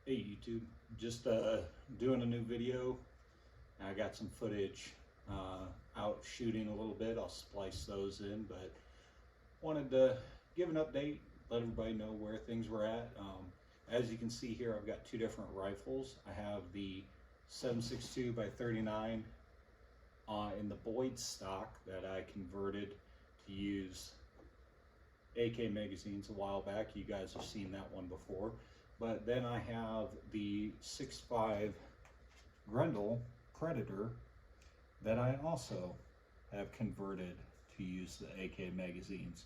Hey YouTube, just doing a new video. I got some footage out shooting a little bit. I'll splice those in, but wanted to give an update, let everybody know where things were at. As you can see here, I've got two different rifles. I have the 7.62 by 39 in the Boyds stock that I converted to use AK magazines a while back. You guys have seen that one before. But then I have the 6.5 Grendel Predator that I also have converted to use the AK magazines.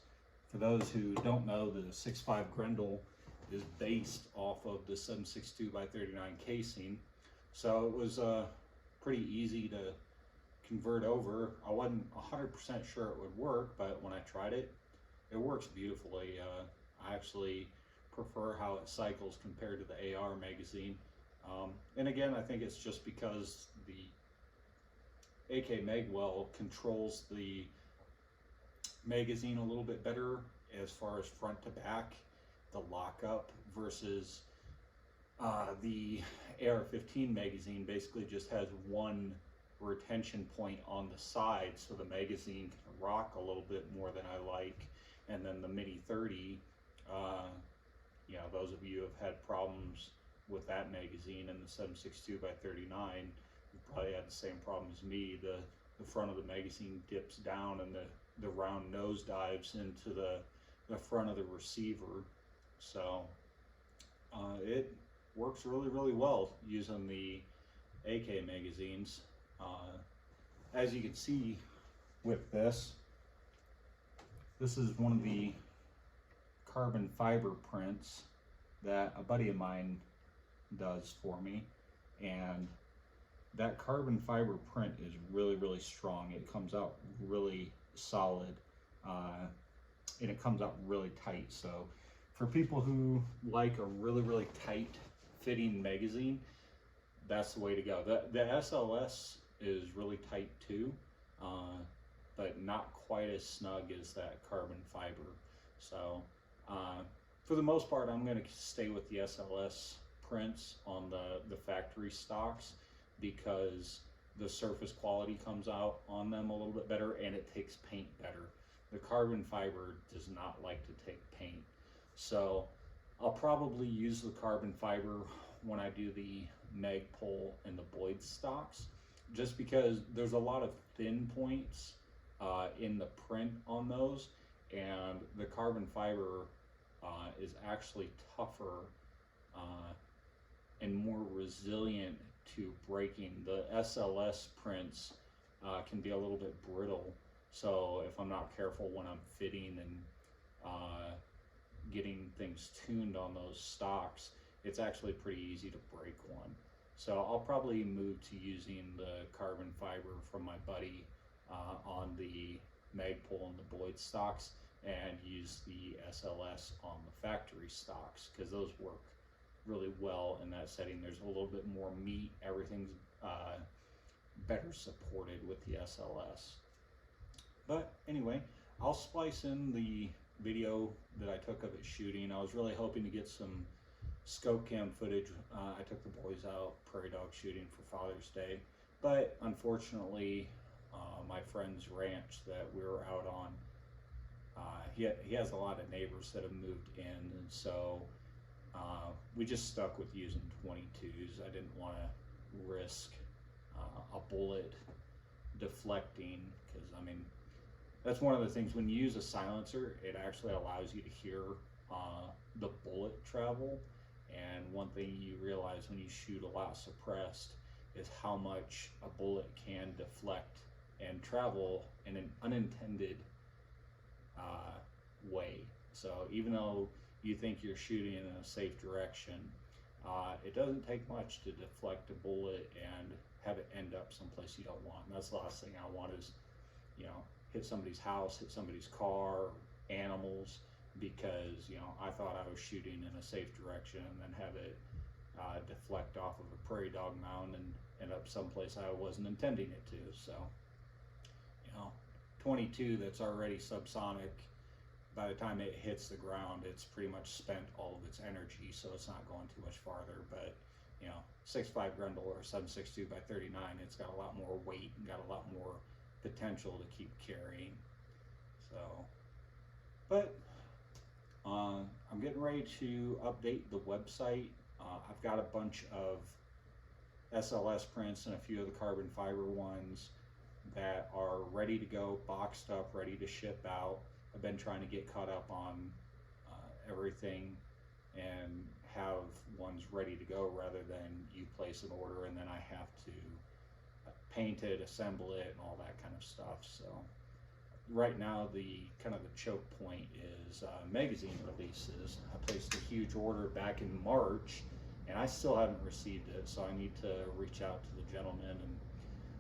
For those who don't know, the 6.5 Grendel is based off of the 7.62 by 39 casing. So it was pretty easy to convert over. I wasn't 100% sure it would work, but when I tried it, it works beautifully. I actually prefer how it cycles compared to the AR magazine. And again, I think it's just because the AK Magwell controls the magazine a little bit better as far as front to back, the lockup, versus the AR-15 magazine basically just has one retention point on the side, so the magazine can rock a little bit more than I like. And then the Mini 30, you know, those of you who have had problems with that magazine and the 7.62 by 39, you probably had the same problem as me. The front of the magazine dips down and the round nose dives into the front of the receiver. So it works really, really well using the AK magazines. As you can see with this is one of the carbon fiber prints that a buddy of mine does for me, and that carbon fiber print is really, really strong. It comes out really solid, and it comes out really tight. So for people who like a really, really tight fitting magazine, that's the way to go. The SLS is really tight too, but not quite as snug as that carbon fiber. So for the most part, I'm going to stay with the SLS prints on the factory stocks, because the surface quality comes out on them a little bit better and it takes paint better. The carbon fiber does not like to take paint. So I'll probably use the carbon fiber when I do the Magpul and the Boyds stocks, just because there's a lot of thin points in the print on those, and the carbon fiber is actually tougher and more resilient to breaking. The SLS prints can be a little bit brittle, so if I'm not careful when I'm fitting and getting things tuned on those stocks, it's actually pretty easy to break one. So I'll probably move to using the carbon fiber from my buddy on the Magpul and the Boyd stocks, and use the SLS on the factory stocks, because those work really well in that setting. There's a little bit more meat, everything's better supported with the SLS. But anyway, I'll splice in the video that I took of it shooting. I was really hoping to get some scope cam footage. I took the boys out prairie dog shooting for Father's Day, but unfortunately my friend's ranch that we were out on, he has a lot of neighbors that have moved in, and so we just stuck with using 22s. I didn't want to risk a bullet deflecting, because I mean, that's one of the things when you use a silencer, it actually allows you to hear the bullet travel. And one thing you realize when you shoot a lot suppressed is how much a bullet can deflect and travel in an unintended way. So even though you think you're shooting in a safe direction, it doesn't take much to deflect a bullet and have it end up someplace you don't want. And that's the last thing I want is, you know, hit somebody's house, hit somebody's car, animals, because, you know, I thought I was shooting in a safe direction and then have it deflect off of a prairie dog mound and end up someplace I wasn't intending it to. So, you know, 22 that's already subsonic by the time it hits the ground, it's pretty much spent all of its energy, so it's not going too much farther. But you know, 6.5 Grendel or 7.62 by 39, it's got a lot more weight and got a lot more potential to keep carrying. So, but I'm getting ready to update the website. I've got a bunch of SLS prints and a few of the carbon fiber ones that are ready to go, boxed up, ready to ship out. I've been trying to get caught up on everything and have ones ready to go, rather than you place an order and then I have to paint it, assemble it, and all that kind of stuff. So right now the kind of the choke point is magazine releases. I placed a huge order back in March and I still haven't received it, so I need to reach out to the gentleman and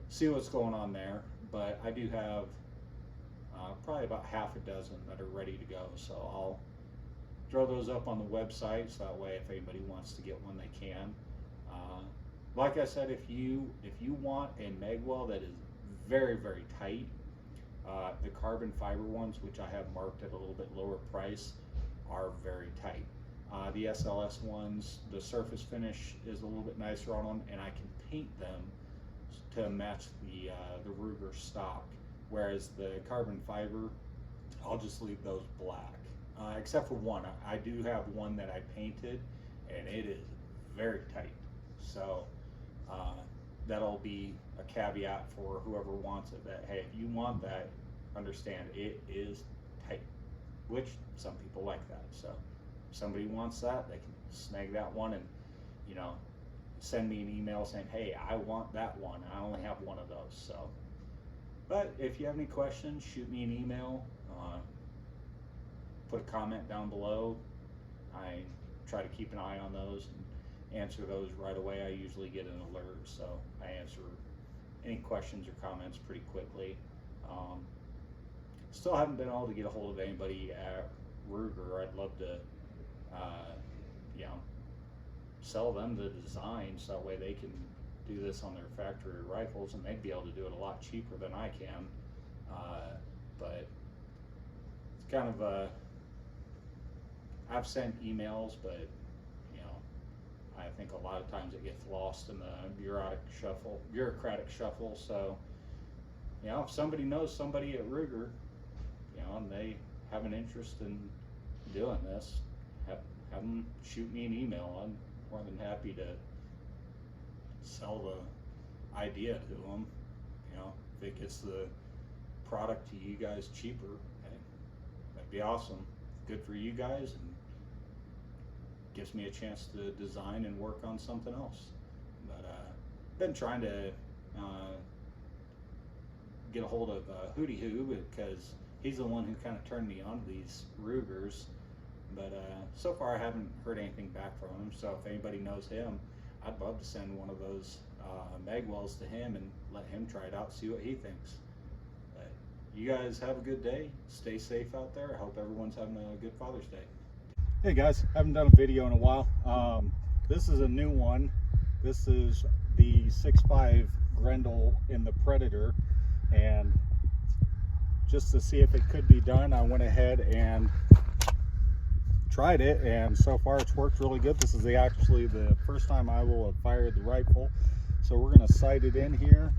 see what's going on there. But I do have probably about half a dozen that are ready to go, so I'll throw those up on the website, so that way if anybody wants to get one, they can. Like I said, if you want a mag well that is very, very tight, the carbon fiber ones, which I have marked at a little bit lower price, are very tight. The SLS ones, the surface finish is a little bit nicer on them, and I can paint them to match the RaR stock. Whereas the carbon fiber, I'll just leave those black. Except for one. I do have one that I painted, and it is very tight. So that'll be a caveat for whoever wants it, that hey, if you want that, understand it is tight, which some people like that. So if somebody wants that, they can snag that one and, you know, send me an email saying, hey, I want that one. I only have one of those. So, but if you have any questions, shoot me an email, put a comment down below. I try to keep an eye on those and answer those right away. I usually get an alert, so I answer any questions or comments pretty quickly. Still haven't been able to get a hold of anybody at RaR. I'd love to, you know, sell them the design, so that way they can do this on their factory rifles, and they'd be able to do it a lot cheaper than I can. But it's kind of I've sent emails, but you know, I think a lot of times it gets lost in the bureaucratic shuffle. So, you know, if somebody knows somebody at RaR, you know, and they have an interest in doing this, have them shoot me an email. I'm more than happy to sell the idea to them. You know, if it gets the product to you guys cheaper, hey, that'd be awesome. Good for you guys, and gives me a chance to design and work on something else. But been trying to get a hold of Hootie Hoo, because he's the one who kind of turned me on to these RaRs. But so far I haven't heard anything back from him. So if anybody knows him, I'd love to send one of those mag wells to him and let him try it out, see what he thinks. But you guys have a good day. Stay safe out there. I hope everyone's having a good Father's Day. Hey guys, haven't done a video in a while. This is a new one. This is the 6.5 Grendel in the Predator, and just to see if it could be done, I went ahead and tried it, and so far it's worked really good. This is actually the first time I will have fired the rifle, so we're going to sight it in here,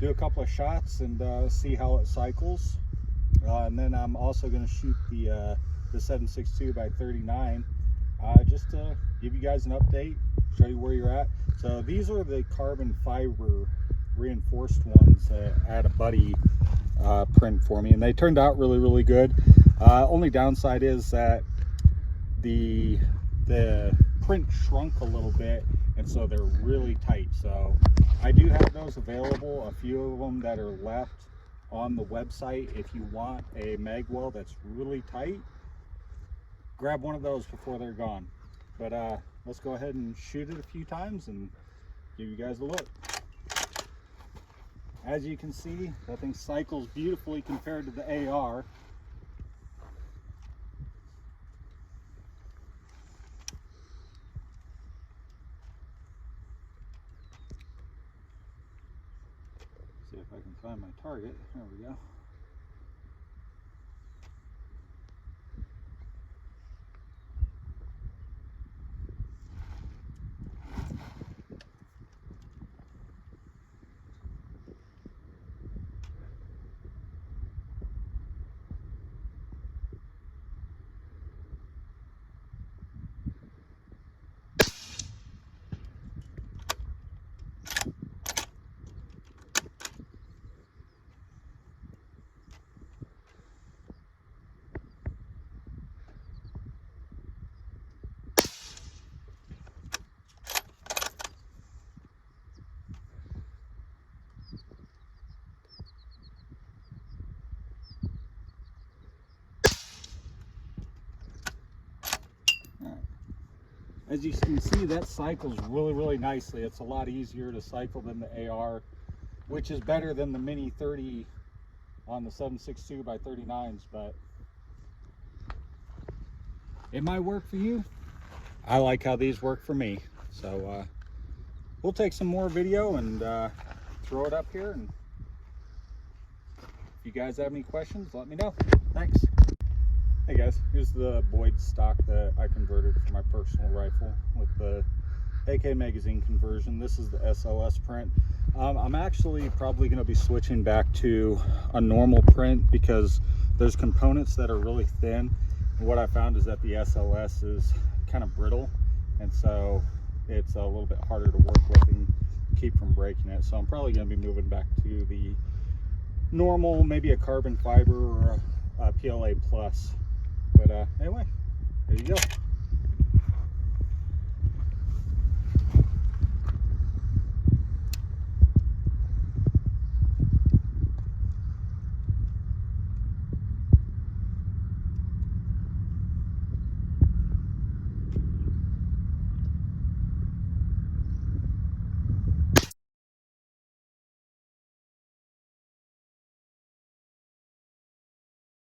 do a couple of shots, and see how it cycles. And then I'm also going to shoot the 7.62 by 39, just to give you guys an update, show you where you're at. So these are the carbon fiber reinforced ones that I had a buddy print for me, and they turned out really, really good. Only downside is that the print shrunk a little bit, and so they're really tight. So I do have those available, a few of them that are left on the website. If you want a mag well that's really tight, grab one of those before they're gone. But let's go ahead and shoot it a few times and give you guys a look. As you can see, that thing cycles beautifully compared to the AR. See if I can find my target. There we go. As you can see, that cycles really nicely. It's a lot easier to cycle than the AR, which is better than the Mini 30 on the 7.62 by 39s, but it might work for you. I like how these work for me. So we'll take some more video and throw it up here, and if you guys have any questions, let me know. Thanks. Hey guys, here's the Boyds stock that I converted for my personal rifle with the AK magazine conversion. This is the SLS print. I'm actually probably going to be switching back to a normal print because there's components that are really thin. And what I found is that the SLS is kind of brittle, and so it's a little bit harder to work with and keep from breaking it. So I'm probably going to be moving back to the normal, maybe a carbon fiber or a PLA plus. But anyway, there you go.